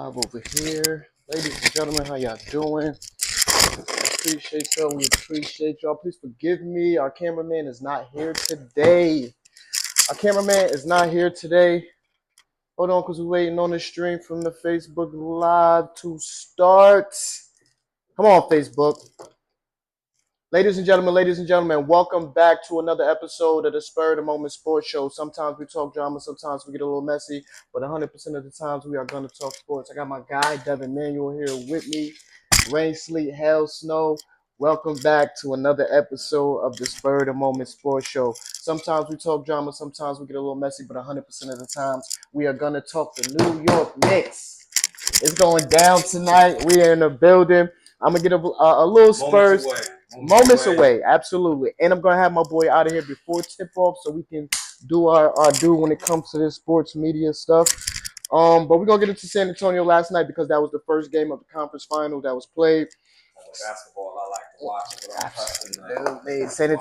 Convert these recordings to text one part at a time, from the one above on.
Over here. Ladies and gentlemen, how y'all doing? Appreciate y'all. We appreciate y'all. Please forgive me. Our cameraman is not here today. Our cameraman is not here today. Hold on, because we're waiting on the stream from the Facebook Live to start. Come on, Facebook. Ladies and gentlemen, welcome back to another episode of the Spur of the Moment Sports Show. Sometimes we talk drama, sometimes we get a little messy, but 100% of the times we are going to talk sports. I got my guy, Devin Manuel, here with me. Rain, sleet, hail, snow. Welcome back to another episode of the Spur of the Moment Sports Show. Sometimes we talk drama, sometimes we get a little messy, but 100% of the times we are going to talk the New York Knicks. It's going down tonight. We are in the building. I'm going to get a little Spurs. Moments away, absolutely. And I'm going to have my boy out of here before tip-off so we can do our due when it comes to this sports media stuff. But we're going to get into San Antonio last night because that was the first game of the conference final that was played. Basketball, I like to watch it, but I'm Absolutely. What did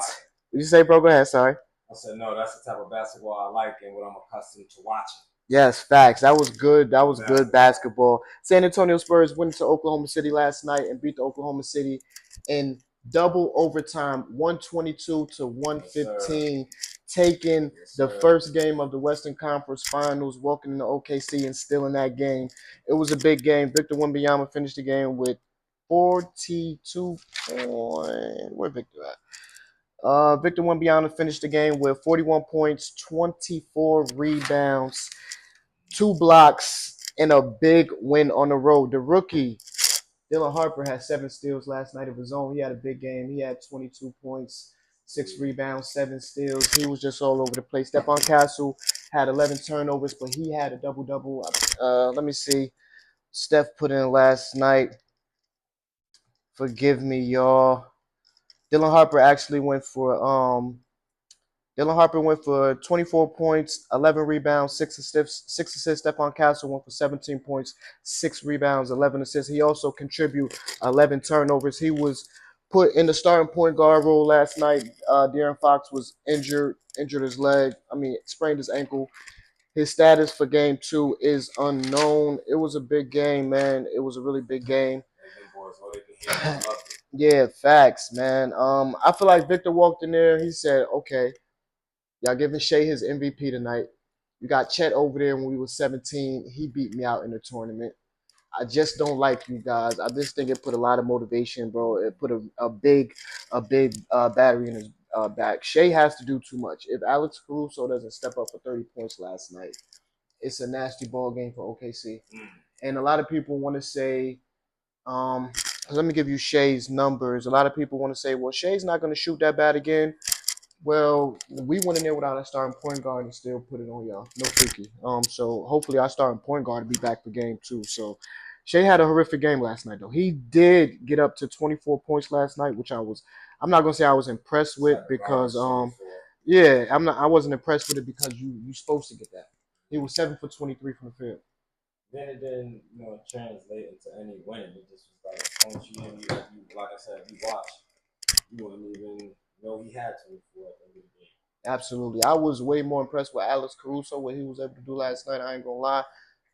you say, bro? Go ahead, sorry. I said, no, that's the type of basketball I like and what I'm accustomed to watching. Yes, facts. That was good. That was good basketball. San Antonio Spurs went to Oklahoma City last night and beat the Oklahoma City in double overtime, 122 to 115, taking the first game of the Western Conference Finals, walking into OKC and stealing that game. It was a big game. Victor Wembanyama finished the game with 42 points. Where Victor at? Victor Wembanyama finished the game with 41 points, 24 rebounds, 2 blocks, and a big win on the road. The rookie, Dylan Harper, had 7 steals last night of his own. He had a big game. He had 22 points, 6 rebounds, 7 steals. He was just all over the place. Stephon Castle had 11 turnovers, but he had a double-double. Let me see. Steph put in last night. Forgive me, y'all. Dylan Harper actually went for 24 points, 11 rebounds, 6 assists. Stephon Castle went for 17 points, 6 rebounds, 11 assists. He also contributed 11 turnovers. He was put in the starting point guard role last night. De'Aaron Fox was injured his leg. Sprained his ankle. His status for game 2 is unknown. It was a big game, man. It was a really big game. Yeah, facts, man. I feel like Victor walked in there. He said, okay, y'all giving Shea his MVP tonight. You got Chet over there when we were 17. He beat me out in the tournament. I just don't like you guys. I just think it put a lot of motivation, bro. It put a big battery in his back. Shea has to do too much. If Alex Caruso doesn't step up for 30 points last night, it's a nasty ball game for OKC. And a lot of people want to say, let me give you Shea's numbers. A lot of people want to say, well, Shea's not going to shoot that bad again. Well, we went in there without a starting point guard and still put it on y'all. No freaky. So hopefully our starting point guard will be back for game 2. So Shea had a horrific game last night though. He did get up to 24 points last night, which I'm not gonna say I was impressed with because I wasn't impressed with it because you're supposed to get that. He was 7 for 23 from the field. Then it didn't, translate into any winning. It just was like points you like I said, you watched, you wouldn't even know he had 24 at the end of the game. Absolutely. I was way more impressed with Alex Caruso, what he was able to do last night. I ain't going to lie.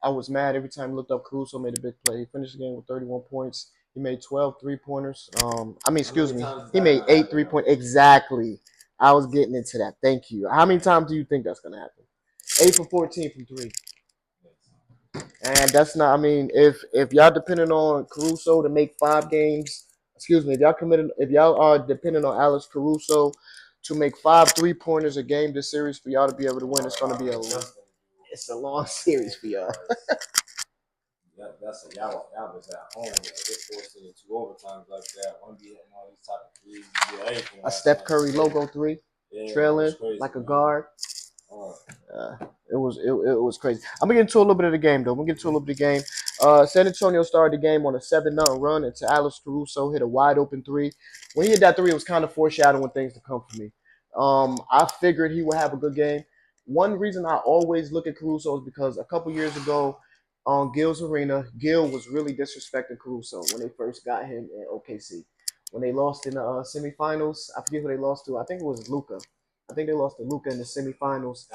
I was mad every time I looked up. Caruso made a big play. He finished the game with 31 points. He made 12 3-pointers. He made 8 3-point. Exactly. I was getting into that. Thank you. How many times do you think that's going to happen? 8 for 14 from 3. And that's not, if y'all depending on Caruso to make 5 games, if y'all are depending on Alex Caruso to make 5 3-pointers a game this series for y'all to be able to win, it's going to be a long series for y'all. That's y'all was at home. Get forced into 2 overtimes like that. One be hitting all these type of threes. You get everything. A Steph Curry logo 3, trailing crazy, like a guard. It was crazy. I'm gonna get into a little bit of the game though. San Antonio started the game on a 7-0 run until Alex Caruso hit a wide open 3. When he hit that 3, it was kind of foreshadowing things to come for me. I figured he would have a good game. One reason I always look at Caruso is because a couple years ago on Gil's Arena, Gil was really disrespecting Caruso when they first got him in OKC. When they lost in the semifinals, I forget who they lost to. I think it was Luka. I think they lost to Luka in the semifinals.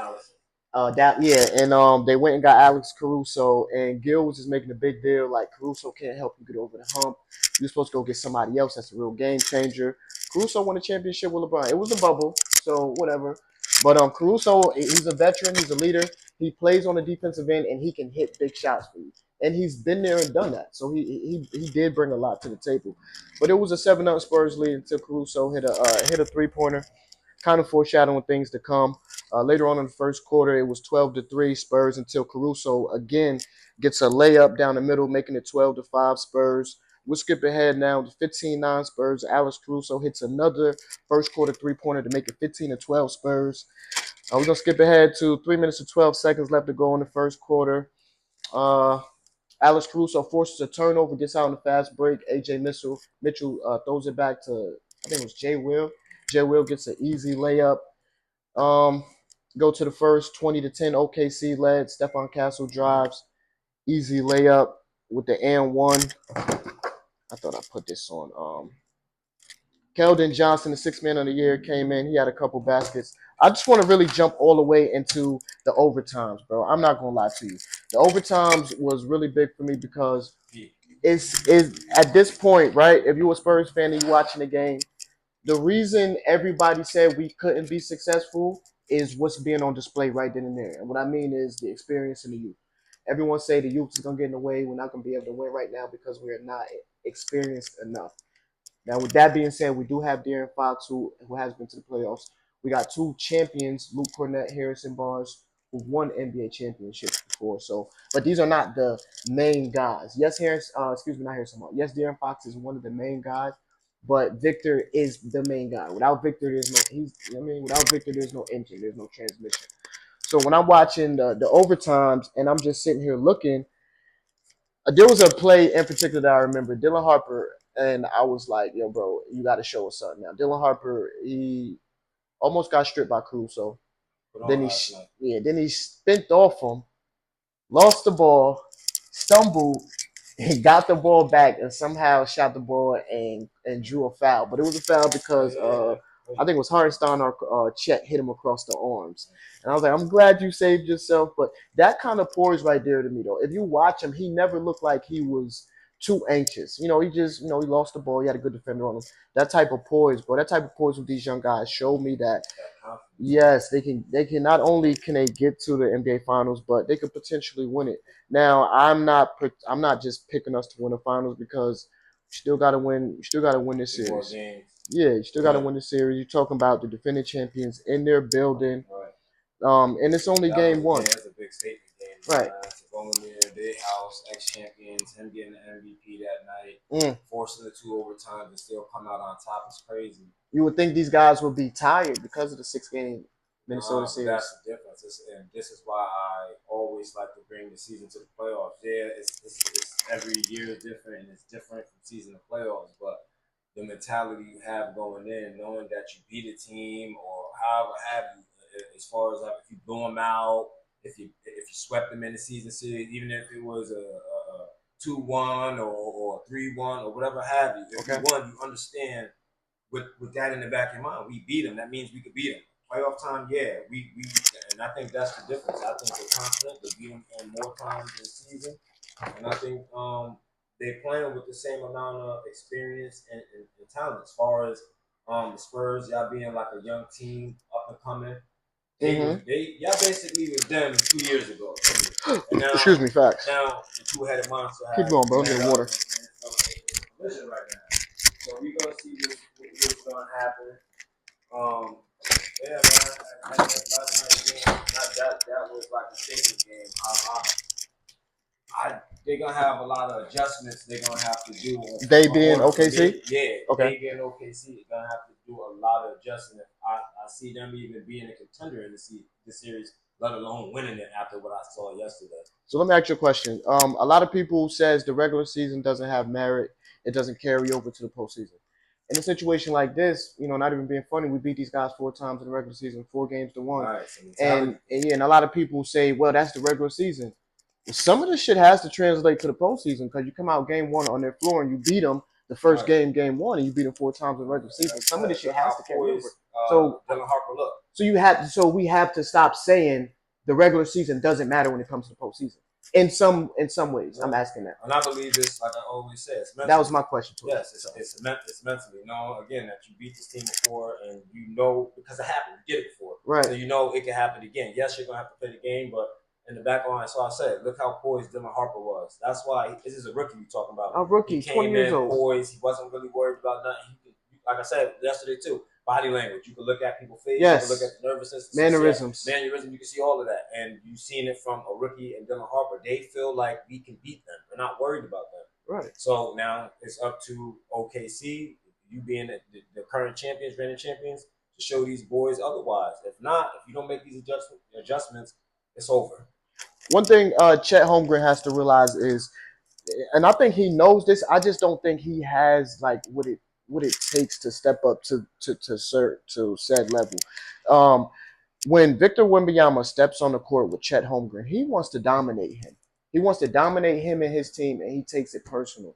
That yeah, and they went and got Alex Caruso, and Gil was just making a big deal like Caruso can't help you get over the hump. You're supposed to go get somebody else that's a real game changer. Caruso won a championship with LeBron. It was a bubble, so whatever. But Caruso, he's a veteran, he's a leader. He plays on the defensive end, and he can hit big shots for you. And he's been there and done that, so he did bring a lot to the table. But it was a 7-0 Spurs lead until Caruso hit a 3 pointer, kind of foreshadowing things to come. Later on in the first quarter, it was 12-3 Spurs until Caruso again gets a layup down the middle, making it 12-5 Spurs. We'll skip ahead now to 15-9 Spurs. Alex Caruso hits another first quarter 3 pointer to make it 15-12 Spurs. We're going to skip ahead to 3 minutes and 12 seconds left to go in the first quarter. Uh, Alex Caruso forces a turnover, gets out on the fast break. Mitchell throws it back to, I think it was Jay Will. Jay Will gets an easy layup. Um, Go to the first 20-10 OKC led. Stephon Castle drives, easy layup with the and one. I thought I put this on. Keldon Johnson, the 6th man of the year, came in. He had a couple baskets. I just want to really jump all the way into the overtimes, bro. I'm not gonna lie to you. The overtimes was really big for me because it's is at this point, right? If you're a Spurs fan and you watching the game, the reason everybody said we couldn't be successful is what's being on display right then and there. And what I mean is the experience in the youth. Everyone say the youth is gonna get in the way. We're not gonna be able to win right now because we are not experienced enough. Now, with that being said, we do have De'Aaron Fox, who has been to the playoffs. We got two champions, Luke Cornett, Harrison Barnes, who've won NBA championships before. So, but these are not the main guys. Yes, not Harrison Barnes. Yes, De'Aaron Fox is one of the main guys, but Victor is the main guy. Without Victor, there's no he's. I mean, without Victor, there's no engine, there's no transmission. So when I'm watching the overtimes and I'm just sitting here looking, there was a play in particular that I remember. Dylan Harper, and I was like, "Yo, bro, you got to show us something now." Dylan Harper, he almost got stripped by Caruso. Then he spent off him, lost the ball, stumbled, he got the ball back, and somehow shot the ball and drew a foul. But it was a foul because I think it was Hartenstein or Chet hit him across the arms. And I was like, I'm glad you saved yourself. But that kind of poise right there to me, though. If you watch him, he never looked like he was too anxious. He just, he lost the ball. He had a good defender on him. That type of poise, bro. That type of poise with these young guys showed me that yes, they can not only can they get to the NBA finals, but they could potentially win it. Now, I'm not just picking us to win the finals because you still gotta win this series. Yeah, you still gotta win the series. You're talking about the defending champions in their building. And it's only game one. That's a big statement game. Right. To go in there, big house, ex-champions, him getting the MVP that night, forcing the 2 overtimes and still come out on top is crazy. You would think these guys would be tired because of the 6-game Minnesota series. That's the difference, and this is why I always like to bring the season to the playoffs. Yeah, it's every year is different, and it's different from season to playoffs, but the mentality you have going in, knowing that you beat a team or however have you, as far as like if you blew them out, if you swept them in the season series, even if it was a 2-1 or 3-1 or whatever have you, if you won, you understand with that in the back of your mind, we beat them. That means we could beat them. Playoff time, yeah, and I think that's the difference. I think they're confident. They beat them on more times this season, and I think they're playing with the same amount of experience and talent. As far as the Spurs, y'all being like a young team, up and coming, y'all basically was them 2 years ago. And now, Excuse me, facts. Now the two-headed monster has keep going, bro. Get water. Right now. So we're gonna see what's gonna happen. Yeah, man. Last night's game, that was like a thinking game. They're gonna have a lot of adjustments they're gonna have to do. They being OKC? They being OKC, they're gonna have to do a lot of adjustment. I see them even being a contender in the series, let alone winning it after what I saw yesterday. So let me ask you a question. A lot of people says the regular season doesn't have merit. It doesn't carry over to the postseason. In a situation like this, not even being funny, we beat these guys 4 times in the regular season, 4 games to 1. Right, and a lot of people say, well, that's the regular season. Some of this shit has to translate to the postseason because you come out game one on their floor and you beat them the first game one, and you beat them 4 times in the regular season. Some of this shit has to carry over. So Dylan Harper, look. So we have to stop saying the regular season doesn't matter when it comes to the postseason. In some ways, I'm asking that. And I believe this, like I always say, it's That mentally. was my question to Yes, it's mentally. You know, again, that you beat this team before, and you know because it happened, you did it before, right. so you know it can happen again. Yes, you're gonna have to play the game, but in the back line, so I said, look how poised Dylan Harper was. That's why this is a rookie you're talking about. A rookie, He 20 came years in old. poised. He wasn't really worried about nothing. Like I said yesterday too, body language. You can look at people's face. Yes. You can look at the nervousness, Mannerisms. mannerism. You can see all of that, and you've seen it from a rookie and Dylan Harper. They feel like we can beat them. We're not worried about them. Right. So now it's up to OKC, you being the current champions, reigning champions, to show these boys otherwise. If not, if you don't make these adjustments, it's over. One thing Chet Holmgren has to realize is, and I think he knows this. I just don't think he has like what it takes to step up to said level. When Victor Wembanyama steps on the court with Chet Holmgren, he wants to dominate him. He wants to dominate him and his team, and he takes it personal.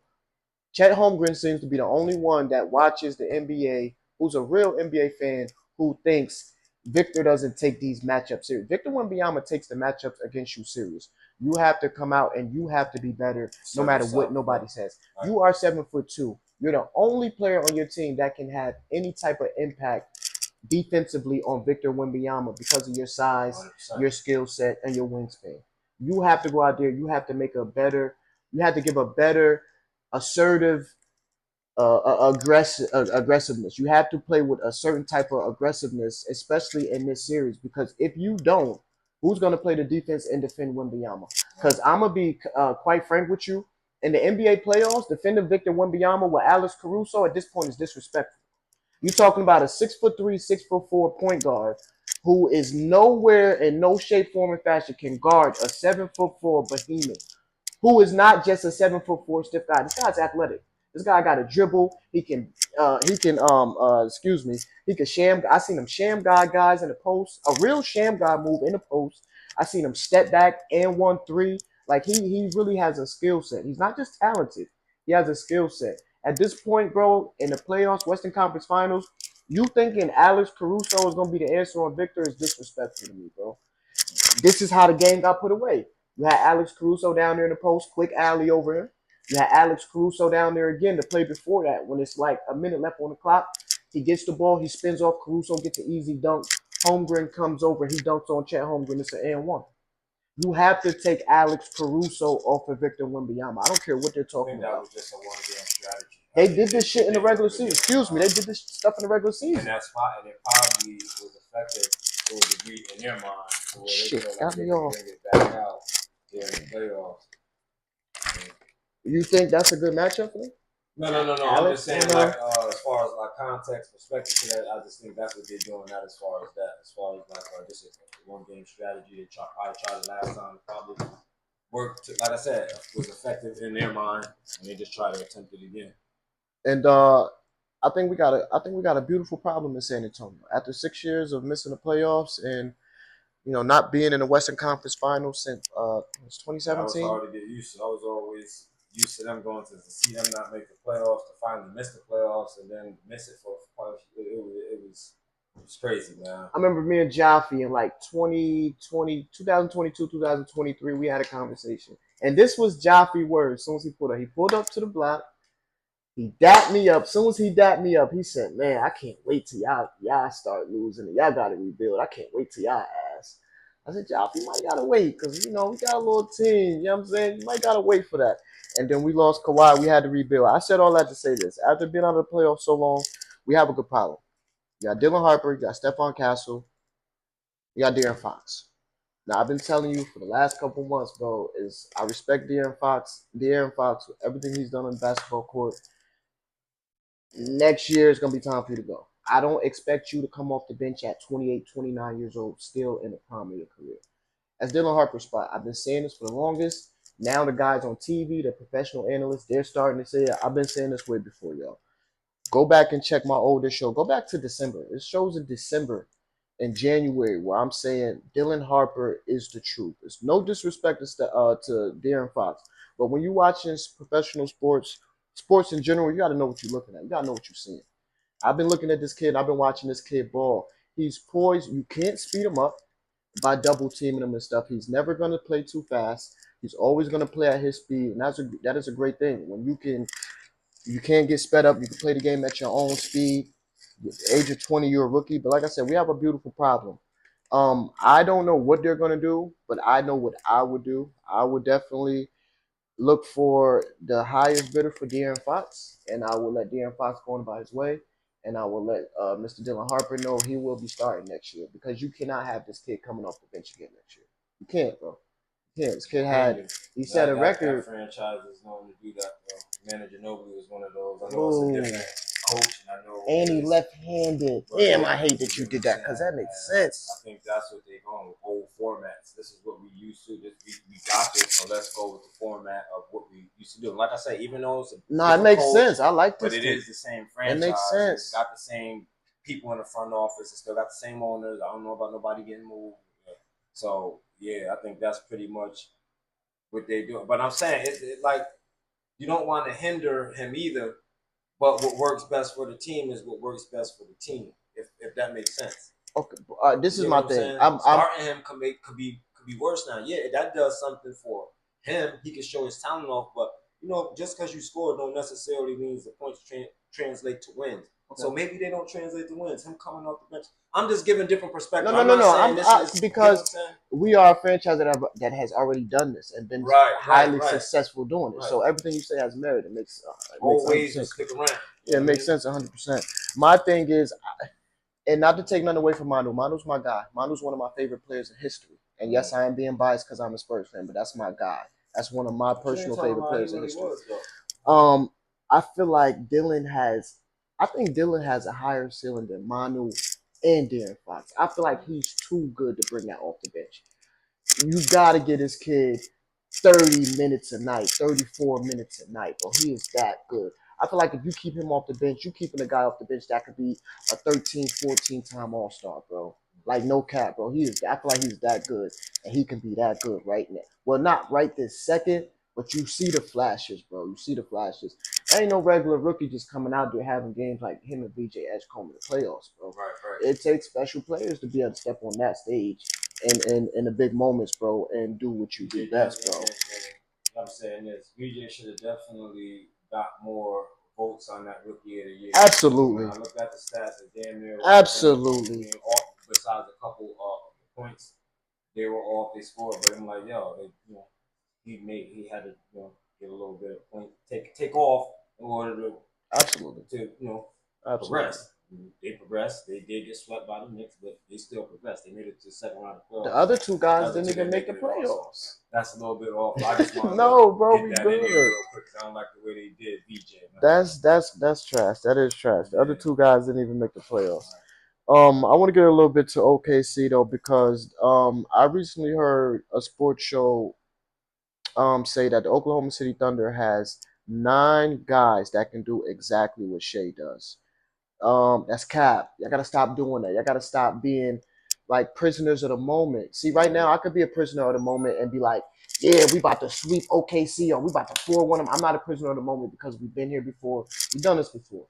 Chet Holmgren seems to be the only one that watches the NBA, who's a real NBA fan, who thinks Victor doesn't take these matchups serious. Victor Wembanyama takes the matchups against you serious. You have to come out and you have to be better no matter what nobody says. You are 7'2". You're the only player on your team that can have any type of impact defensively on Victor Wembanyama because of your size, 100%. Your skill set, and your wingspan. You have to go out there. You have to make a better. You have to give a better, assertive, aggressiveness. You have to play with a certain type of aggressiveness, especially in this series. Because if you don't, who's going to play the defense and defend Wembanyama? Because I'm gonna be quite frank with you. In the NBA playoffs, defending Victor Wembanyama with Alex Caruso at this point is disrespectful. You're talking about a 6'3", 6'4" point guard who is nowhere in no shape, form, and fashion can guard a 7'4" behemoth who is not just a 7'4" stiff guy. This guy's athletic. This guy got a dribble. Excuse me. He can sham. I seen him sham guys in the post. A real sham guy move in the post. I seen him step back and 1-3. Like he really has a skill set. He's not just talented. He has a skill set. At this point, bro, in the playoffs, Western Conference Finals, you thinking Alex Caruso is gonna be the answer on Victor is disrespectful to me, bro. This is how the game got put away. You had Alex Caruso down there in the post, quick alley over him. You had Alex Caruso down there again to play before that when it's like a minute left on the clock. He gets the ball, he spins off Caruso, gets an easy dunk. Holmgren comes over, he dunks on Chet Holmgren. It's an and one. You have to take Alex Caruso off of Victor Wembanyama. I don't care what they're talking about. That was just a one-game strategy. They did this shit in the regular season. Excuse me, they did this stuff in the regular season. And that's why, and it probably was effective to a degree in their mind. To where shit, they got me off. Bring it back out during the playoffs. You think that's a good matchup for them? No. I'm just saying, like, as far as like context, perspective to that, I just think that's what they're doing. Not as far as that, as far as like just a one-game strategy. They tried last time, probably worked. Like I said, was effective in their mind, and they just try to attempt it again. And I think we got a beautiful problem in San Antonio. After 6 years of missing the playoffs and not being in the Western Conference Finals since 2017. I was hard to get used to. I was always used to them going to see them not make the playoffs, to finally miss the playoffs, and then miss it for it was crazy, man. I remember me and Jaffe in like 2022, 2023, we had a conversation. And this was Jaffe words as soon as he pulled up to the block. He dapped me up. As soon as he dapped me up, he said, "Man, I can't wait till y'all start losing it. Y'all got to rebuild. I can't wait till y'all ass." I said, "Jaffe, you might got to wait because, we got a little team. You know what I'm saying? You might got to wait for that." And then we lost Kawhi. We had to rebuild. I said all that to say this. After being out of the playoffs so long, we have a good problem. You got Dylan Harper. You got Stephon Castle. You got De'Aaron Fox. Now, I've been telling you for the last couple months, bro, is I respect De'Aaron Fox for everything he's done on the basketball court. Next year is going to be time for you to go. I don't expect you to come off the bench at 28, 29 years old, still in the prime of your career. As Dylan Harper's spot, I've been saying this for the longest. Now the guys on TV, the professional analysts, they're starting to say it. I've been saying this way before, y'all. Go back and check my older show. Go back to December. It shows in December and January where I'm saying Dylan Harper is the truth. It's no disrespect to De'Aaron Fox. But when you're watching professional sports in general, you got to know what you're looking at. You got to know what you're seeing. I've been looking at this kid. I've been watching this kid ball. He's poised. You can't speed him up. by double teaming him and stuff. He's never going to play too fast. He's always going to play at his speed, and that is a great thing. When you can't get sped up. You can play the game at your own speed. At the age of 20, you're a rookie. But like I said, we have a beautiful problem. I don't know what they're gonna do, but I know what I would do. I would definitely look for the highest bidder for De'Aaron Fox, and I will let De'Aaron Fox go on by his way, and I will let Mr. Dylan Harper know he will be starting next year because you cannot have this kid coming off the bench again next year. You can't, bro. You can't. This kid had he set a that record. franchise is known to do that. Manager Ginobili was one of those. I know it's a Ooh, different coach, and I know and he it's left-handed. but Damn, I yeah, hate that you you know what did I'm that because saying? that makes And I sense. think that's what they're going with old formats. This is what we used to. We got this, so let's go with the format of what we used to do. Like I say, even though it's a No, it different makes coach, sense. I like but this it take. is the same It makes franchise, and it's sense. got the same people in the front office. It's still got the same owners. I don't know about nobody getting moved. So yeah, I think that's pretty much what they do. But I'm saying like you don't want to hinder him either. But what works best for the team is what works best for the team. If that makes sense. Okay, this You is get my what I'm thing. saying? I'm Starting him could be worse now. Yeah, that does something for him. He can show his talent off, but just because you score don't necessarily means the points translate to wins. Okay. So maybe they don't translate to wins. Him coming off the bench. I'm just giving different no, perspective. no, I'm no, not no. saying this is Because saying? we are a franchise that has already done this and been highly Right. successful doing it. Right. So everything you say has merit. It makes Old 100 ways will percent. stick around. Yeah, it makes sense 100%. My thing is, and not to take nothing away from Manu. Manu's my guy. Manu's one of my favorite players in history. And yes, I am being biased because I'm a Spurs fan, but that's my guy. That's one of my personal favorite players in history. Um, I feel like I think Dylan has a higher ceiling than Manu and De'Aaron Fox. I feel like he's too good to bring that off the bench. You got to get this kid 30 minutes a night, 34 minutes a night, bro. He is that good. I feel like if you keep him off the bench, you keeping a guy off the bench that could be a 13, 14 time All Star, bro. Like no cap, bro. I feel like he's that good, and he can be that good right now. Well, not right this second, but you see the flashes, bro. You see the flashes. Ain't no regular rookie just coming out there having games like him and BJ Edgecombe in the playoffs, bro. Right. It takes special players to be able to step on that stage in the big moments, bro, and do what you do best, bro. I'm saying this, BJ should have definitely got more votes on that rookie of the year. Absolutely. When I looked at the stats, it damn near absolutely. I mean, besides a couple points, they were off. They scored, but I'm like, yo, he had to get a little bit of point, take off in order to absolutely progress. They progressed. They did get swept by the Knicks, but they still progressed. They made it to the second round of the playoffs. The other two guys didn't even make the playoffs. That's a little bit off. I just want no, bro, get we that good. in there real quick because I don't like the way they did BJ. That's trash. That is trash. The other two guys didn't even make the playoffs. I want to get a little bit to OKC though because I recently heard a sports show say that the Oklahoma City Thunder has 9 guys that can do exactly what Shea does. That's cap. Y'all gotta stop doing that. Y'all gotta stop being like prisoners of the moment. See, right now I could be a prisoner of the moment and be like, yeah, we about to sweep OKC or we about to 4-1 them. I'm not a prisoner of the moment because we've been here before. We've done this before.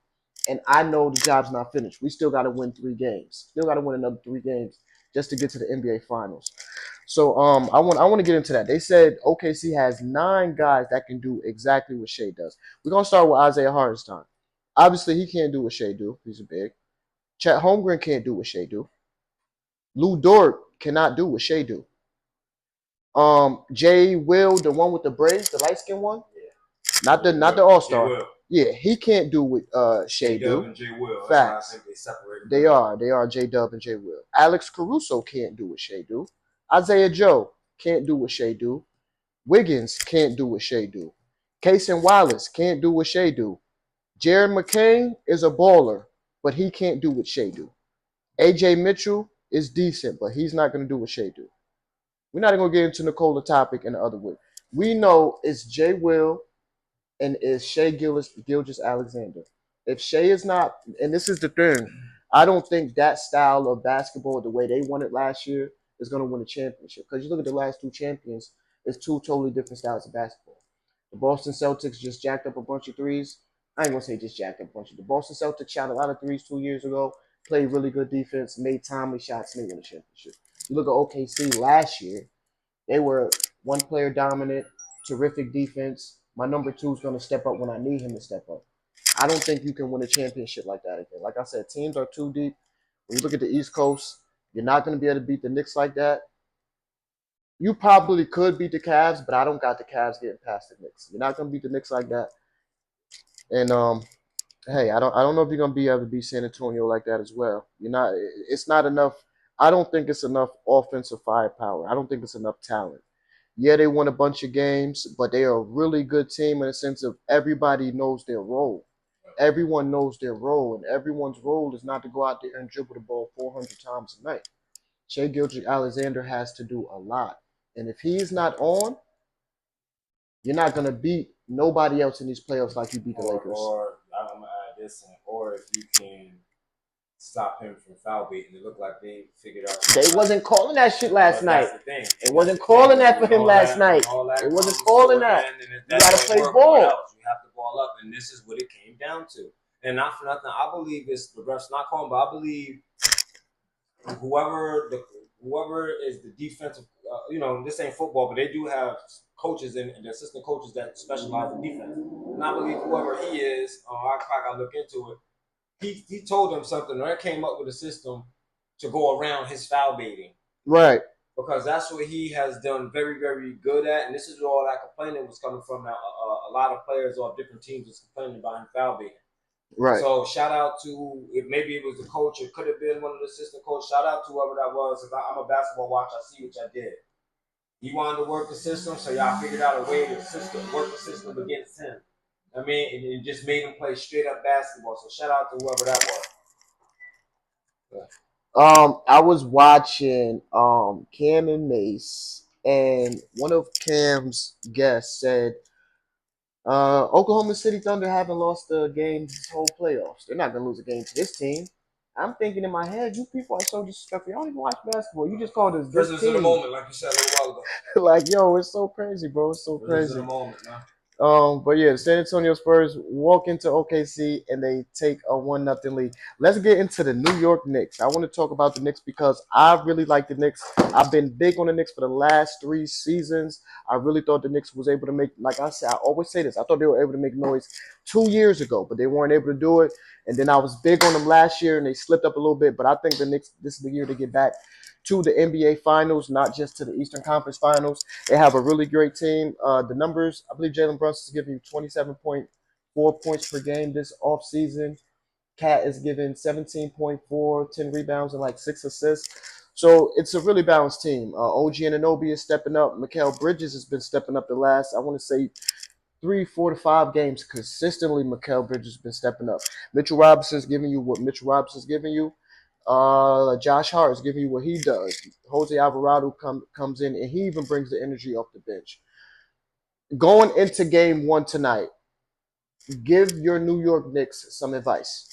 And I know the job's not finished. We still gotta win 3 games. Still gotta win another 3 games just to get to the NBA finals. So I want to get into that. They said OKC has 9 guys that can do exactly what Shea does. We're gonna start with Isaiah Hartenstein. Obviously, he can't do what Shea do. He's a big. Chet Holmgren can't do what Shea do. Lou Dort cannot do what Shea do. Jay Will, the one with the braids, the light skinned one, not the All Star. Yeah, he can't do what Shea do. And Jay Will. Facts. That's why I think they separated. They are J Dub and J Will. Alex Caruso can't do what Shea do. Isaiah Joe can't do what Shea do. Wiggins can't do what Shea do. Casey Wallace can't do what Shea do. Jared McCain is a baller, but he can't do what Shea do. AJ Mitchell is decent, but he's not going to do what Shea do. We're not going to get into Nikola Topic and the other way. We know it's Jay Will and it's Shea Gilgis Alexander. If Shea is not, and this is the thing, I don't think that style of basketball, the way they won it last year, is going to win a championship. Because you look at the last 2 champions, it's 2 totally different styles of basketball. The Boston Celtics just jacked up a bunch of threes. I ain't gonna say just jacked up a bunch of. The Boston Celtics shot a lot of threes 2 years ago, played really good defense, made timely shots, and they won a championship. You look at OKC last year; they were one player dominant, terrific defense. My number two is going to step up when I need him to step up. I don't think you can win a championship like that again. Like I said, teams are too deep. When you look at the East Coast, you're not going to be able to beat the Knicks like that. You probably could beat the Cavs, but I don't got the Cavs getting past the Knicks. You're not going to beat the Knicks like that. And hey, I don't know if you're gonna be able to beat San Antonio like that as well. You're not. It's not enough. I don't think it's enough offensive firepower. I don't think it's enough talent. Yeah, they won a bunch of games, but they are a really good team in the sense of everybody knows their role. Everyone knows their role, and everyone's role is not to go out there and dribble the ball 400 times a night. Shea Gilgis Alexander has to do a lot, and if he's not on, you're not gonna beat nobody else in these playoffs like you beat the Lakers. Or I'm gonna add this in, or if you can stop him from foul baiting, it looked like they figured out. They wasn't calling that shit last night. That's the thing. It wasn't calling that for him last night. It wasn't calling that. You gotta play ball. You have to ball up, and this is what it came down to. And not for nothing, I believe it's the refs not calling, but I believe whoever is the defensive, this ain't football, but they do have coaches and assistant coaches that specialize in defense. And I believe whoever he is, I probably gotta look into it. He told them something, or came up with a system to go around his foul baiting. Right. Because that's what he has done very, very good at. And this is all that complaining was coming from. A lot of players off different teams was complaining about him foul baiting. Right. So shout out to, if maybe it was the coach, it could have been one of the assistant coaches. Shout out to whoever that was. I'm a basketball watcher. I see what y'all did. He wanted to work the system, so y'all figured out a way to work the system against him. I mean, and it just made him play straight up basketball. So shout out to whoever that was. I was watching Cam and Mace, and one of Cam's guests said, Oklahoma City Thunder haven't lost a game this whole playoffs. They're not gonna lose a game to this team. I'm thinking in my head, you people are so disrespectful. Y'all don't even watch basketball. You just called us this Prisoners team. of the moment, like you said a little while ago. Like, yo, it's so crazy, bro. It's so Prisoners crazy. of the moment, man. But yeah, the San Antonio Spurs walk into OKC and they take a 1-0 lead. Let's get into the New York Knicks. I want to talk about the Knicks because I really like the Knicks. I've been big on the Knicks for the last 3 seasons. I really thought the Knicks was able to make, like I said, I always say this. I thought they were able to make noise 2 years ago, but they weren't able to do it. And then I was big on them last year and they slipped up a little bit. But I think the Knicks, this is the year to get back to the NBA Finals, not just to the Eastern Conference Finals. They have a really great team. The numbers, I believe Jalen Brunson is giving you 27.4 points per game this offseason. Cat is giving 17.4, 10 rebounds, and like 6 assists. So it's a really balanced team. OG Anunoby is stepping up. Mikal Bridges has been stepping up the last, I want to say, 3, 4 to 5 games consistently. Mikal Bridges has been stepping up. Mitchell Robinson's giving you what Mitchell Robinson's giving you. Josh Hart is giving you what he does. Jose Alvarado comes in and he even brings the energy off the bench. Going into game 1 tonight, give your New York Knicks some advice.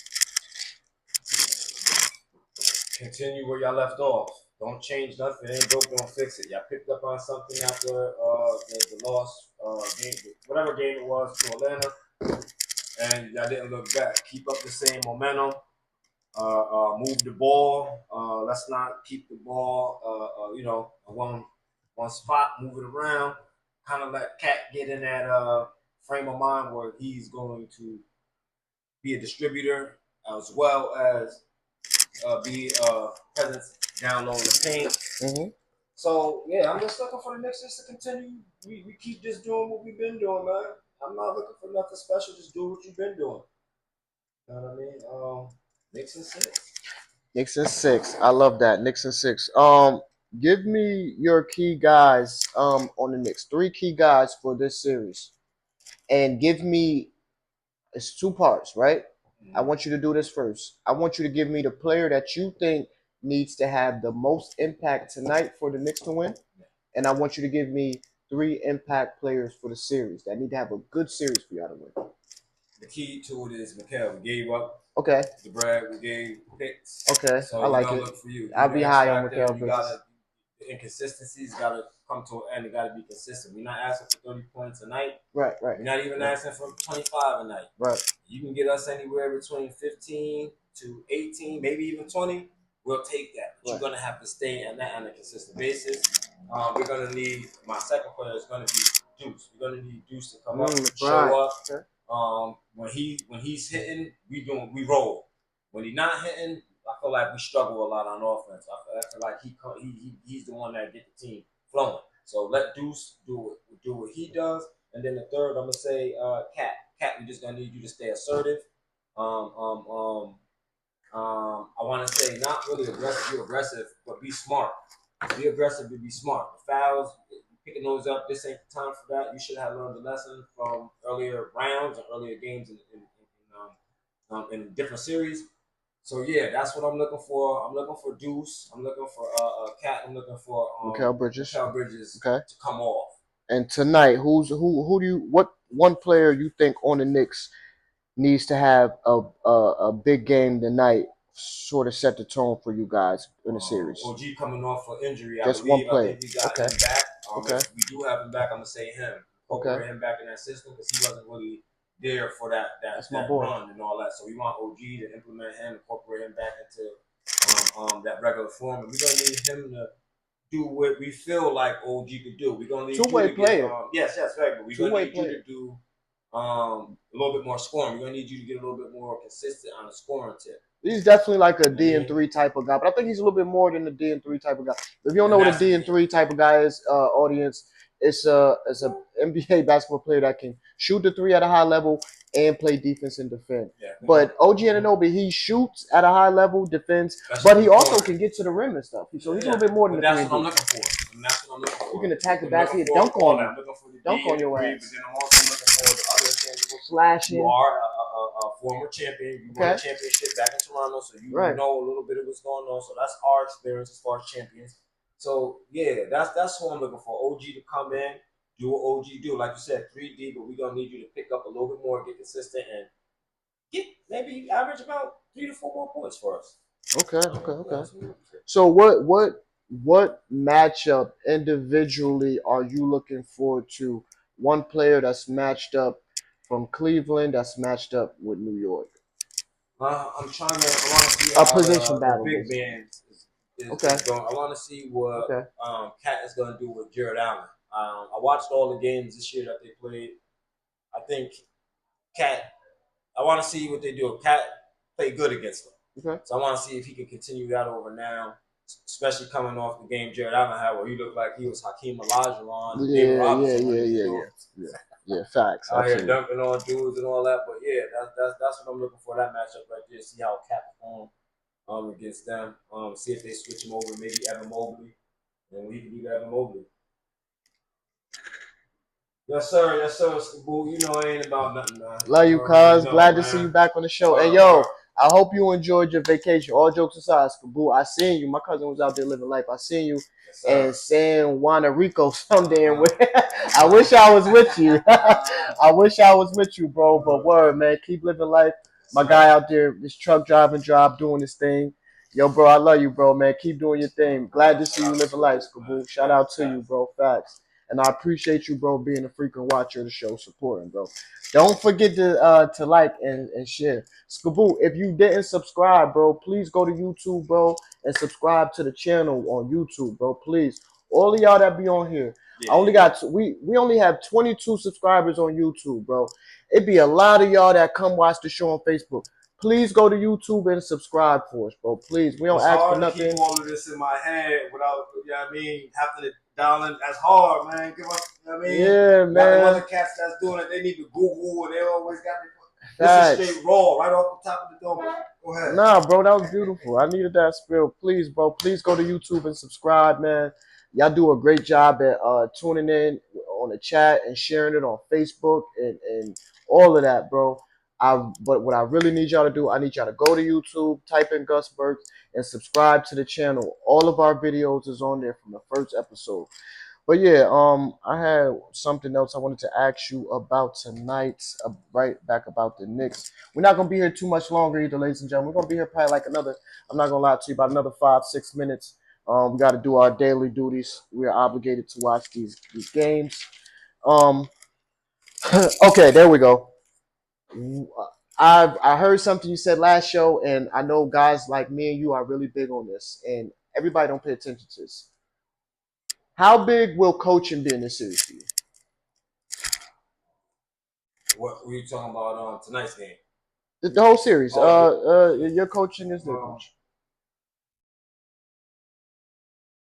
Continue where y'all left off. Don't change nothing. It ain't broke, don't fix it. Y'all picked up on something after the loss game, whatever game it was to Atlanta, and y'all didn't look back. Keep up the same momentum. Move the ball. Let's not keep the ball, one spot. Move it around. Kind of let Cat get in that frame of mind where he's going to be a distributor as well as be presence down low in the paint. Mm-hmm. So yeah, I'm just looking for the Knicks just to continue. We keep just doing what we've been doing, man. I'm not looking for nothing special. Just do what you've been doing. You know what I mean? Knicks and 6. Knicks and 6. I love that. Knicks and 6. Give me your key guys on the Knicks. 3 key guys for this series. And give me, it's 2 parts, right? Mm-hmm. I want you to do this first. I want you to give me the player that you think needs to have the most impact tonight for the Knicks to win. And I want you to give me 3 impact players for the series that need to have a good series for y'all to win. The key to it is Mikal. We gave up. Okay. The bread. We gave picks. Okay. So I like it. look for you. I'll be high on Mikal. The inconsistencies got to come to an end. It got to be consistent. We're not asking for 30 points a night. Right. We're not even asking for 25 a night. Right. You can get us anywhere between 15 to 18, maybe even 20. we'll take that. But Right. you're gonna have to stay on that on a consistent basis. We're gonna need my second player is gonna be Deuce. We're gonna need Deuce to come up, Right. show up. Okay. When he's hitting, we roll. When he's not hitting, I feel like we struggle a lot on offense. I feel like he's the one that get the team flowing. So let Deuce do what he does, and then the third, I'm gonna say, Cat. Cat, we just gonna need you to stay assertive. Um, um, um, I want to say not really aggressive, be aggressive, but be smart. Be aggressive, but be smart. The fouls, picking those up, this ain't the time for that. You should have learned the lesson from earlier rounds and earlier games in different series. So yeah, that's what I'm looking for. I'm looking for Deuce. I'm looking for Cat. I'm looking for Mikal Bridges. Mikal Bridges Okay. to come off. And tonight, who do you what one player you think on the Knicks needs to have a big game tonight, sort of set the tone for you guys in the series? OG coming off for injury, I Just one believe. I player. think we got Okay. him back. Okay. If we do have him back, I'm gonna say him. Okay. Incorporate him back in that system because he wasn't really there for That's my that boy. run and all that. So we want OG to implement him, incorporate him back into that regular form, and we're gonna need him to do what we feel like OG could do. We're gonna need Two-way you to get player. yes, right, but we're gonna Two-way need you player. to do a little bit more scoring. We're gonna need you to get a little bit more consistent on the scoring tip. He's definitely like a D&3 type of guy, but I think he's a little bit more than a D&3 type of guy. If you don't know what a D&3 type of guy is, audience, it's a NBA basketball player that can shoot the three at a high level and play defense and defend. Yeah, but OG Anunoby, he shoots at a high level, defense, but he also can get to the rim and stuff. So he's a little bit more than a 3 that's what I'm looking for. And that's what I'm looking for. You can attack the basket, dunk on you. I'm looking for the dunk on your ass. But then I'm also looking for the other intangibles. Slashing. You are a former champion. You won a championship back in Toronto, so you know a little bit of what's going on. So that's our experience as far as champions. So yeah, that's who I'm looking for. OG to come in, do what OG do. Like you said, 3D, but we're gonna need you to pick up a little bit more, get consistent, and get maybe average about 3 to 4 more points for us. Okay. So what matchup individually are you looking forward to? One player that's matched up from Cleveland that's matched up with New York. I'm trying to. I want to see how position battle, the big man is going. I want to see what Cat is going to do with Jared Allen. I watched all the games this year that they played. I think Cat. I want to see what they do. Cat played good against them. Okay. So I want to see if he can continue that over now, especially coming off the game Jared Allen had where he looked like he was Hakeem Olajuwon, David Robinson. Yeah, facts. Out here dunking on dudes and all that. But yeah, that's what I'm looking for, that matchup right there. See how Cat perform against them. See if they switch him over, maybe Evan Mobley. And we can do Evan Mobley. Yes, sir, Skaboo. You know it ain't about nothing, man. Love you, cuz. Glad to see you back on the show. Hey, yo, I hope you enjoyed your vacation. All jokes aside, Skaboo, I seen you. My cousin was out there living life. I seen you in San Juan Rico someday. I wish I was with you. I wish I was with you, bro. But word, man, keep living life. My guy out there, this truck driving job, doing this thing. Yo, bro, I love you, bro, man. Keep doing your thing. Glad to see you living life, Skaboo. Shout out to you, bro. Facts. And I appreciate you, bro, being a frequent watcher of the show, supporting, bro. Don't forget to like and share. Skaboo, if you didn't subscribe, bro, please go to YouTube, bro, and subscribe to the channel on YouTube, bro. Please. All of y'all that be on here. I only got we only have 22 subscribers on YouTube, bro. It be a lot of y'all that come watch the show on Facebook. Please go to YouTube and subscribe for us, bro. Please. We don't ask for nothing. Keep all of this in my head without, you know what I mean, having to dial in. That's hard, man. Give us, you know what I mean? Yeah, man. Got the other cats that's doing it, they need to Google, and they always got this is straight raw, right off the top of the dome. Go ahead. Nah, bro, that was beautiful. I needed that spill. Please, bro, please go to YouTube and subscribe, man. Y'all do a great job at tuning in on the chat and sharing it on Facebook and all of that, bro. But what I really need y'all to do, I need y'all to go to YouTube, type in Gus Burks, and subscribe to the channel. All of our videos is on there from the first episode. But yeah, I had something else I wanted to ask you about tonight, right back about the Knicks. We're not gonna be here too much longer either, ladies and gentlemen. We're gonna be here probably like another, I'm not gonna lie to you, about another 5-6 minutes. We got to do our daily duties. We are obligated to watch these games. Okay, there we go. I heard something you said last show, and I know guys like me and you are really big on this, and everybody don't pay attention to this. How big will coaching be in this series for you? What were you talking about on tonight's game? The whole series. Oh, Your coaching is their um, coach.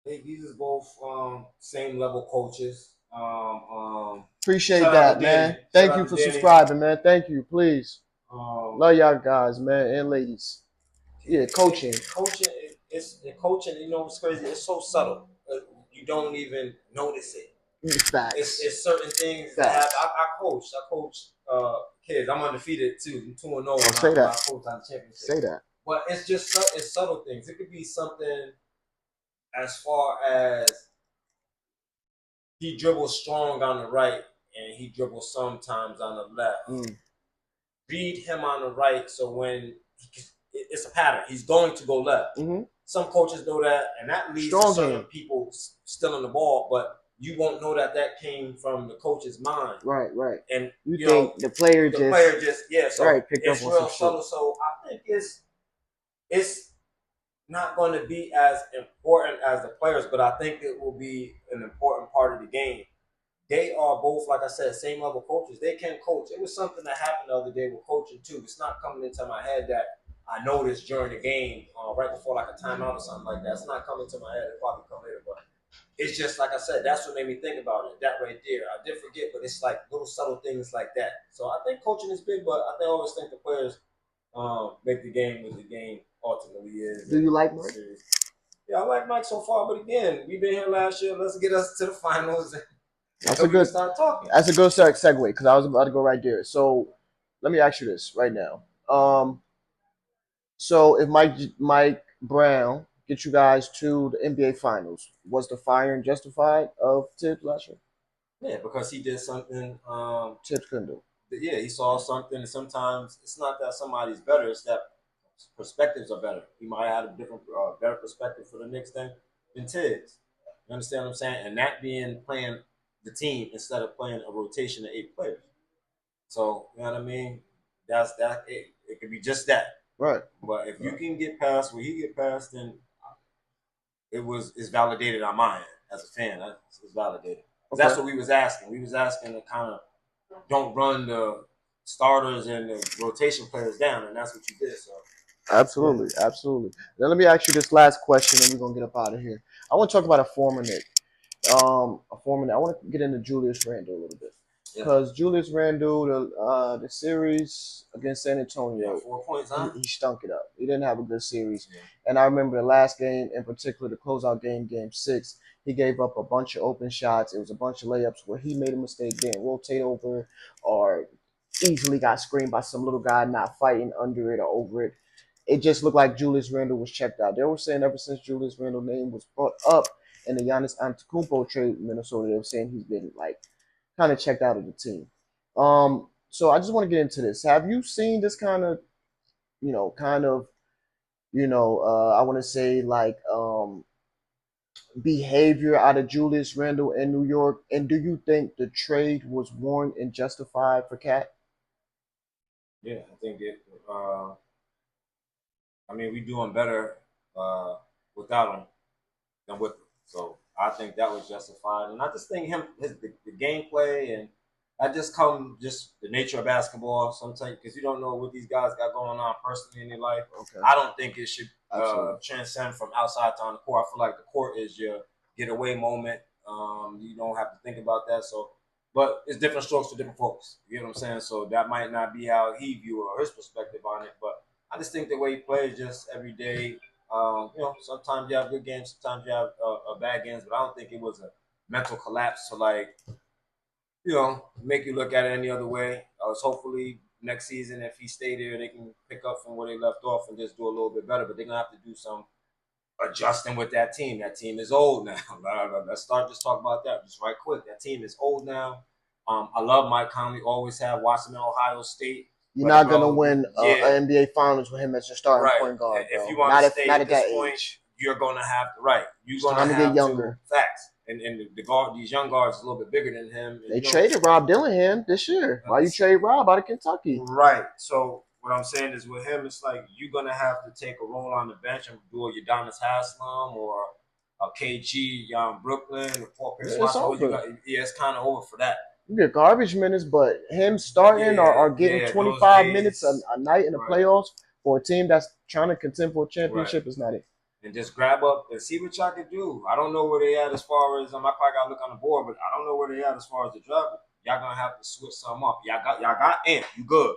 these is both same level coaches. Appreciate Shout out to that, Danny. man. Shout Thank out you to for Danny. subscribing, man. Thank you. Please. Um, Love y'all guys, man, and ladies. Yeah, coaching. coaching, coaching. You know what's crazy? It's so subtle. You don't even notice it. Facts. It's certain things that Facts. happen. I coach kids. I'm undefeated too. I'm 2-0 Don't say when I that. coach on the championship. Say that. But it's just it's subtle things. It could be something as far as he dribbles strong on the right and he dribbles sometimes on the left. Read him on the right, so when it's a pattern, he's going to go left. Mm-hmm. Some coaches know that, and that leads Strong to certain hand. people still on the ball, but you won't know that came from the coach's mind. Right, right. And you think know, the player just yeah. So right picked up it's on some real shit. subtle. So I think it's not going to be as important as the players, but I think it will be an important part of the game. They are both, like I said, same level coaches. They can coach. It was something that happened the other day with coaching too. It's not coming into my head that I noticed during the game, right before like a timeout or something like that. It's not coming to my head. It'll probably come later, but it's just like I said. That's what made me think about it. That right there, I did forget, but it's like little subtle things like that. So I think coaching is big, but I always think the players make the game what the game ultimately is. Do you like Mike? Yeah, I like Mike so far, but again, we've been here last year. Let's get us to the finals. That's a good start talking. That's a good segue because I was about to go right there. So let me ask you this right now. So if Mike Brown gets you guys to the NBA Finals, was the firing justified of Tibbs last year? Yeah, because he did something. Tibbs couldn't do. Yeah, he saw something. And sometimes it's not that somebody's better; it's that perspectives are better. He might have had a different, better perspective for the Knicks than Tibbs. You understand what I'm saying? And that being playing the team instead of playing a rotation of 8 players. So you know what I mean? That's that. It could be just that. Right. But if you can get past where he get past, then it's validated on my end as a fan. It's validated. Okay. That's what we was asking. We was asking to kind of don't run the starters and the rotation players down, and that's what you did. So absolutely, absolutely. Now let me ask you this last question, and we're gonna get up out of here. I want to talk about a former Knick. A former Knick. I want to get into Julius Randle a little bit because Julius Randle, the series against San Antonio, 4 points, huh? He stunk it up. He didn't have a good series, and I remember the last game in particular, the closeout game, Game 6. He gave up a bunch of open shots. It was a bunch of layups where he made a mistake, didn't rotate over, or easily got screened by some little guy not fighting under it or over it. It just looked like Julius Randle was checked out. They were saying ever since Julius Randle's name was brought up in the Giannis Antetokounmpo trade in Minnesota, they were saying he's been like kind of checked out of the team. So I just want to get into this. Have you seen this kind of, I want to say like behavior out of Julius Randle in New York? And do you think the trade was warranted and justified for Cat? Yeah, I think it. I mean, we doing better without him than with him. So I think that was justified, and I just think the gameplay and that just come just the nature of basketball sometimes because you don't know what these guys got going on personally in their life. Okay. I don't think it should transcend from outside to on the court. I feel like the court is your getaway moment. You don't have to think about that. So, but it's different strokes for different folks. You know what I'm saying? So that might not be how he view or his perspective on it, but I just think the way he plays just every day. Sometimes you have good games, sometimes you have bad games, but I don't think it was a mental collapse to make you look at it any other way. Hopefully next season, if he stay there, they can pick up from where they left off and just do a little bit better. But they're gonna have to do some adjusting with that team. That team is old now. Let's start just talk about that just right quick. That team is old now. I love Mike Conley. Always have watched him at Ohio State. You're not gonna win an NBA Finals with him as your starting point guard. Bro. If you want to stay at this point, you're gonna have to You're gonna have to younger. Facts. And these young guards are a little bit bigger than him. They traded Rob Dillingham this year. Why you trade Rob out of Kentucky? Right. So what I'm saying is with him, it's like you're gonna have to take a role on the bench and do a Udonis Haslam or a KG, Brooklyn, or Paul Pierce It's Washington. You over. got, yeah, it's kind of over for that. You get garbage minutes, but him starting or getting Yeah, those 25 minutes days, a night in the right, playoffs for a team that's trying to contend for a right. championship is not it. And just grab up and see what y'all can do. I don't know where they at as far as I probably gotta look on the board, but I don't know where they at as far as the draft. Y'all gonna have to switch some up. Y'all got Ant. You good?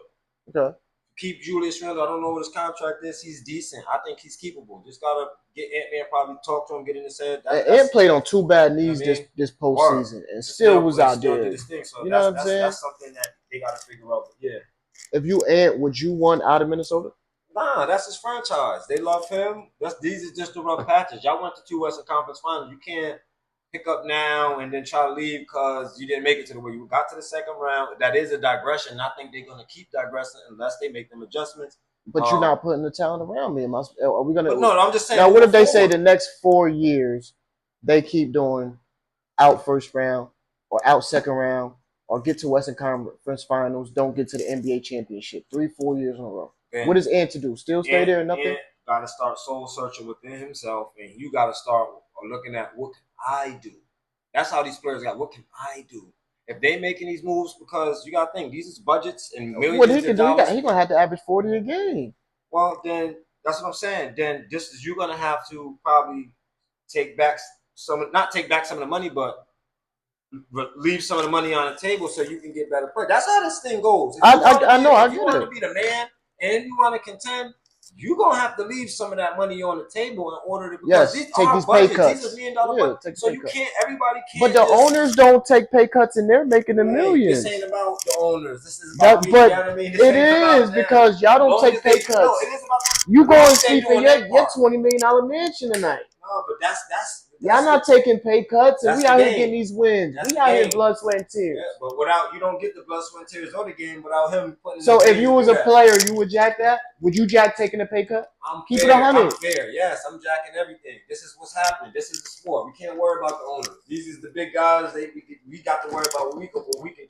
Okay. Keep Julius Randle. I don't know what his contract is. He's decent. I think he's keepable. Just gotta get Ant Man, probably talk to him, get in his head. And That's Ant played on two bad you know what knees I mean. this Word. postseason and still was They out still there. did this thing. So You know that's what I'm that's saying? that's something that they gotta figure out. But yeah. If you Ant, would you want out of Minnesota? Nah, that's his franchise. They love him. These are just the rough patches. Y'all went to 2 Western Conference Finals. You can't pick up now and then try to leave because you didn't make it to the way you got to the second round. That is a digression. I think they're gonna keep digressing unless they make them adjustments. But you're not putting the talent around me. Are we gonna? But no, I'm just saying. Now, what if they say forward. the next 4 years they keep doing out first round or out second round or get to Western Conference Finals, don't get to the NBA championship 3-4 years in a row? And, What is Ant to do? Still stay there and nothing? Ant got to start soul searching within himself, and you got to start looking at what can I do. That's how these players got. What can I do? If they making these moves, because you got to think these is budgets and millions What he of can do, dollars. he gonna have to average 40 a game. Well, then that's what I'm saying. Then just as you're gonna have to probably take back not take back some of the money, but leave some of the money on the table so you can get better play. That's how this thing goes. I know, I If you get want it. to be the man and you want to contend, you're gonna have to leave some of that money on the table in order to, because these take are these pay budgets. cuts. These are $1 million budgets. So you can't. Everybody can't. But the owners don't take pay cuts, and they're making the millions. This ain't about the owners. This is about me. You know what I mean? This it ain't about is because y'all don't take pay cuts. No, it is about you go and sleep in your $20 million mansion tonight. No, but that's y'all not taking pay cuts, and we out here getting these wins. That's we out here blood, sweat, and tears. Yeah, but without you don't get the blood, sweat, and tears of the game without him putting. So if you was a player, you would jack that? Would you jack taking a pay cut? Keep it 100. I'm fair. Yes, I'm jacking everything. This is what's happening. This is the sport. We can't worry about the owners. These is the big guys. We got to worry about what we can.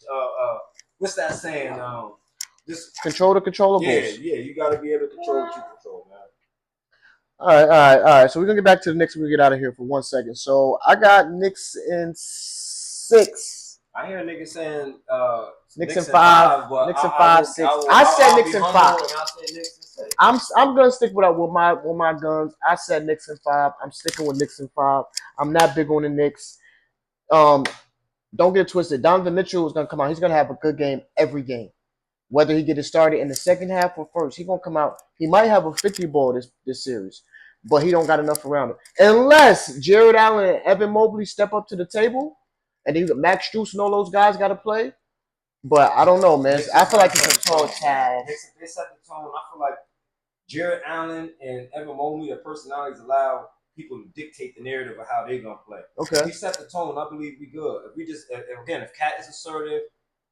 What's that saying? Just control the controllables. Yeah. You got to be able to control what you control, man. All right. So we're gonna get back to the Knicks when we get out of here for 1 second. So I got Knicks in 6. I hear niggas saying Knicks in 5. But Knicks in 5, 6. I said Knicks in 5. I'm gonna stick with my guns. I said Knicks in 5. I'm sticking with Knicks in 5. I'm not big on the Knicks. Don't get it twisted. Donovan Mitchell is gonna come out. He's gonna have a good game every game. Whether he get it started in the second half or first, he's gonna come out. He might have a 50 ball this series, but he don't got enough around him. Unless Jared Allen and Evan Mobley step up to the table, and then Max Strus and all those guys got to play. But I don't know, man. I feel like it's a tall task. They set the tone. I feel like Jared Allen and Evan Mobley, their personalities allow people to dictate the narrative of how they're gonna play. Okay. If we set the tone, I believe we good. If we just again, if Cat is assertive,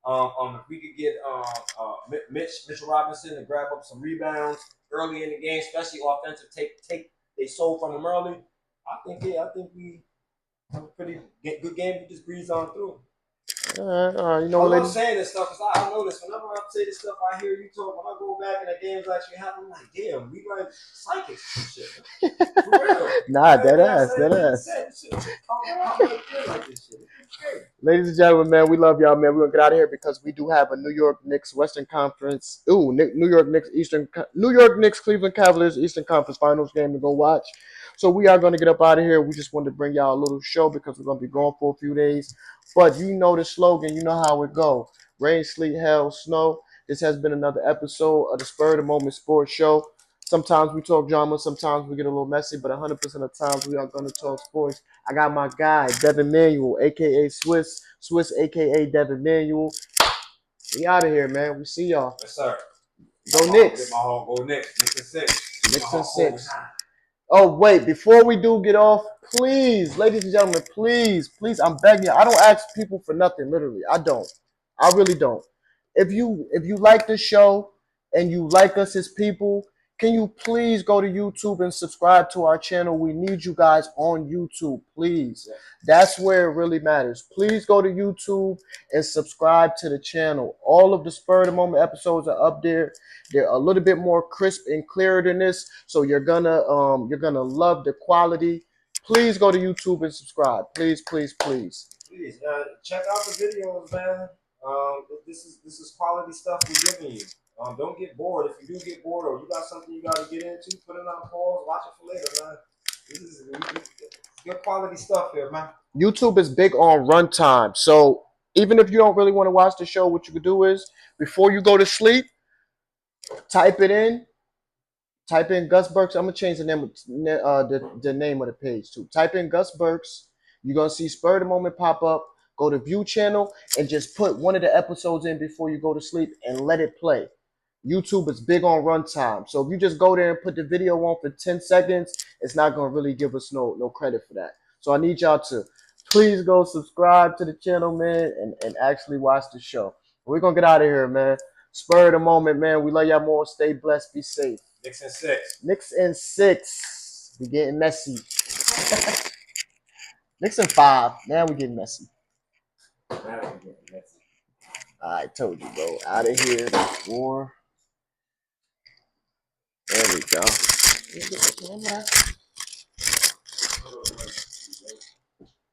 if we could get Mitchell Robinson to grab up some rebounds early in the game, especially offensive, take they soul from them early. I think we have a pretty good game. We just breeze on through. All right. You know what, I'm saying this stuff because I know this. Whenever I say this stuff, I hear you talk. When I go back and the games actually happen, I'm like, damn, we like psychics and shit. For real. Nah, that ass. Ladies and gentlemen, man, we love y'all, man. We're gonna get out of here because we do have a New York Knicks Western Conference. New York Knicks Cleveland Cavaliers Eastern Conference Finals game to go watch. So we are going to get up out of here. We just wanted to bring y'all a little show because we're going to be gone for a few days. But you know the slogan. You know how it go. Rain, sleet, hail, snow. This has been another episode of the Spur of the Moment Sports Show. Sometimes we talk drama. Sometimes we get a little messy. But 100% of the times we are going to talk sports. I got my guy, Devin Manuel, a.k.a. Swiss, a.k.a. Devin Manuel. We out of here, man. We see y'all. Yes, sir. Go Knicks. Go Knicks. Knicks in 6. Knicks in 6. Oh, wait, before we do get off, please, ladies and gentlemen, please, I'm begging you. I don't ask people for nothing, literally. I don't. I really don't. If you like the show and you like us as people, can you please go to YouTube and subscribe to our channel? We need you guys on YouTube, please. Yeah. That's where it really matters. Please go to YouTube and subscribe to the channel. All of the Spur of the Moment episodes are up there. They're a little bit more crisp and clearer than this, so you're gonna love the quality. Please go to YouTube and subscribe. Please, please, please. Please check out the videos, man. This is quality stuff we're giving you. Don't get bored. If you do get bored or you got something you got to get into, put it on pause. Watch it for later, man. This is good quality stuff here, man. YouTube is big on runtime, so even if you don't really want to watch the show, what you could do is before you go to sleep, type it in. Type in Gus Burks. I'm gonna change the name of the name of the page too. Type in Gus Burks. You're gonna see Spur of the Moment pop up. Go to View Channel and just put one of the episodes in before you go to sleep and let it play. YouTube is big on runtime, so if you just go there and put the video on for 10 seconds, it's not gonna really give us no credit for that. So I need y'all to please go subscribe to the channel, man, and actually watch the show. We're gonna get out of here, man. Spur of the Moment, man. We love y'all more. Stay blessed. Be safe. Knicks and 6. Knicks and 6. We getting messy. Knicks and 5. Now we getting messy. I told you, bro. Out of here before. There we go.